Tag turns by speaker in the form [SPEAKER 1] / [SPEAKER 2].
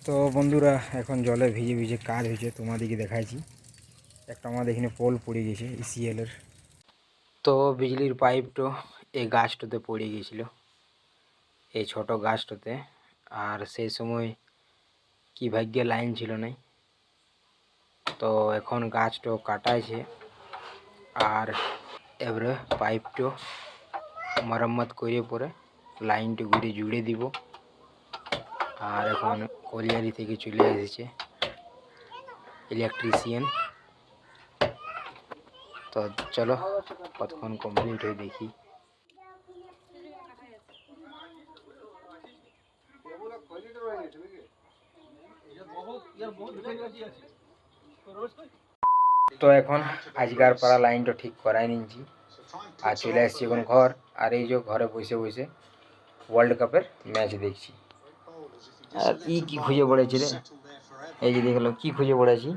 [SPEAKER 1] তো বন্ধুরা এখন জলে ভিজে ভিজে কাজ হয়েছে, তোমাদেরকে দেখাইছি। একটা আমাদের এখানে পোল পড়ে গেছে ইসিএলের। তো বিজলির পাইপটো এই গাছটাতে পড়ে গিয়েছিল, এই ছোট গাছটাতে। আর সেই সময় কি ভাগ্যে লাইন ছিল নাই, তো এখন গাছটো কাটাইছে। আর এবারে পাইপটো মারাম্মত করে পরে লাইনটা ঘুরে জুড়ে দিব। আর এখন কলিয়ারি থেকে চলে এসেছে ইলেকট্রিশিয়ান। তো চলো কতক্ষণ কমপ্লিট হয়ে দেখি। তো এখন আজকার পাড়া লাইনটা ঠিক করাই নিয়েছি আর চলে আসছি এখন ঘর। আর এই যে ঘরে বসে বসে ওয়ার্ল্ড কাপের ম্যাচ দেখছি। আর কি খুঁজে পড়েছি রে, এই যে দেখলো কি খুঁজে পড়েছি।